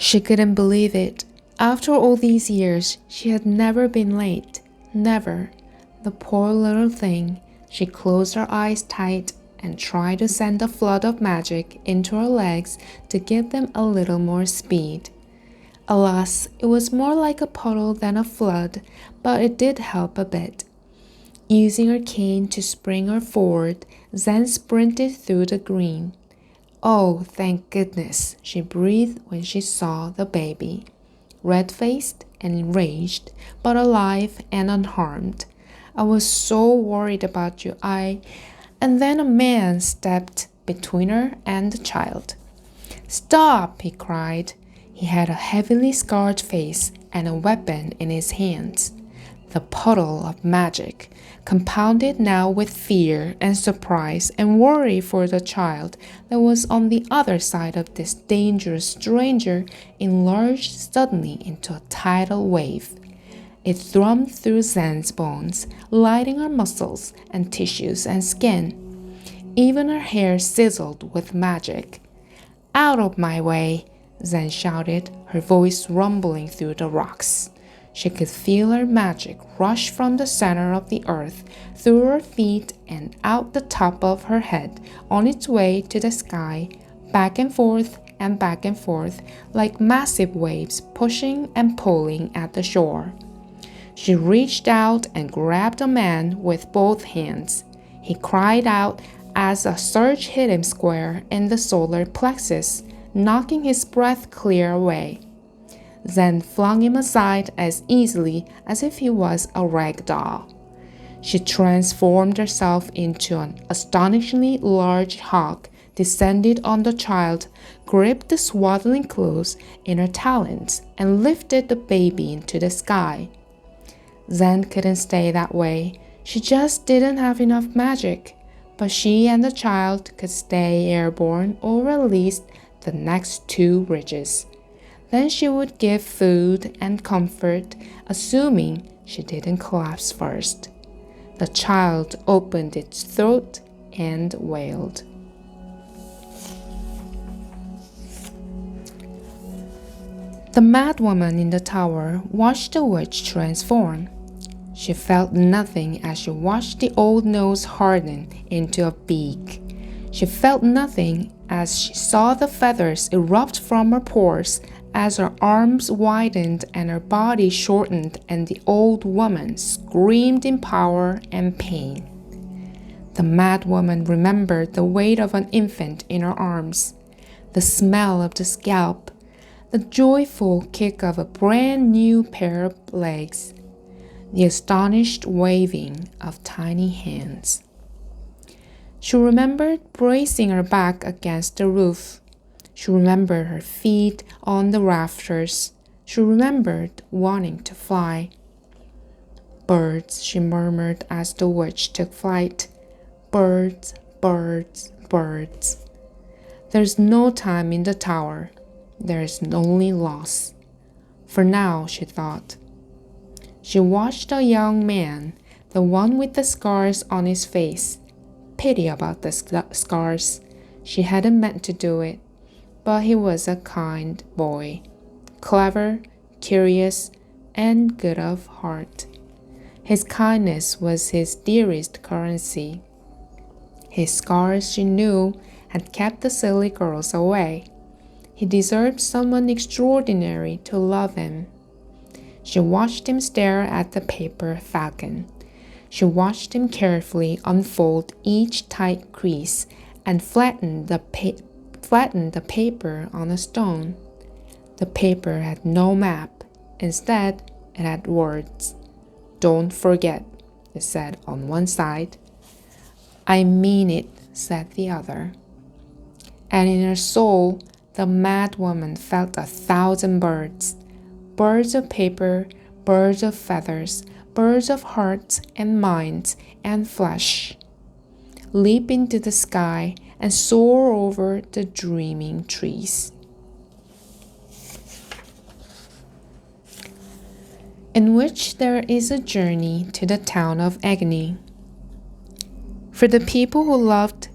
She couldn't believe it. After all these years, she had never been late. Never. The poor little thing. She closed her eyes tight and tried to send a flood of magic into her legs to give them a little more speed. Alas, it was more like a puddle than a flood, but it did help a bit. Using her cane to spring her forward, Zen sprinted through the green. Oh, thank goodness, she breathed when she saw the baby. Red-faced and enraged, but alive and unharmed. I was so worried about you, And then a man stepped between her and the child. Stop, he cried. He had a heavily scarred face and a weapon in his hands. The puddle of magic, compounded now with fear and surprise and worry for the child that was on the other side of this dangerous stranger, enlarged suddenly into a tidal wave. It thrummed through Zen's bones, lighting her muscles and tissues and skin. Even her hair sizzled with magic. Out of my way! Zen shouted, her voice rumbling through the rocks. She could feel her magic rush from the center of the earth, through her feet and out the top of her head, on its way to the sky, back and forth, like massive waves pushing and pulling at the shore. She reached out and grabbed a man with both hands. He cried out as a surge hit him square in the solar plexus, knocking his breath clear away. Zen flung him aside as easily as if he was a rag doll. She transformed herself into an astonishingly large hawk, descended on the child, gripped the swaddling clothes in her talons, and lifted the baby into the sky. Zen couldn't stay that way. She just didn't have enough magic. But she and the child could stay airborne over at least the next 2 ridges. Then she would give food and comfort, assuming she didn't collapse first. The child opened its throat and wailed. The mad woman in the tower watched the witch transform. She felt nothing as she watched the old nose harden into a beak. She felt nothing as she saw the feathers erupt from her pores, as her arms widened and her body shortened, and the old woman screamed in power and pain. The mad woman remembered the weight of an infant in her arms, the smell of the scalp, the joyful kick of a brand new pair of legs, the astonished waving of tiny hands. She remembered bracing her back against the roof. She remembered her feet on the rafters. She remembered wanting to fly. Birds, she murmured as the witch took flight. Birds, birds, birds. There's no time in the tower. There is only loss. For now, she thought. She watched a young man, the one with the scars on his face. Pity about the scars. She hadn't meant to do it, but he was a kind boy, clever, curious, and good of heart. His kindness was his dearest currency. His scars, she knew, had kept the silly girls away. He deserved someone extraordinary to love him. She watched him stare at the paper falcon. She watched him carefully unfold each tight crease and flatten the paper on a stone. The paper had no map. Instead, it had words. Don't forget, it said on one side. I mean it, said the other. And in her soul, the mad woman felt 1,000 birds. Birds of paper, birds of feathers, birds of hearts and minds and flesh. Leap into the sky and soar over the dreaming trees. In which there is a journey to the town of agony. For the people who loved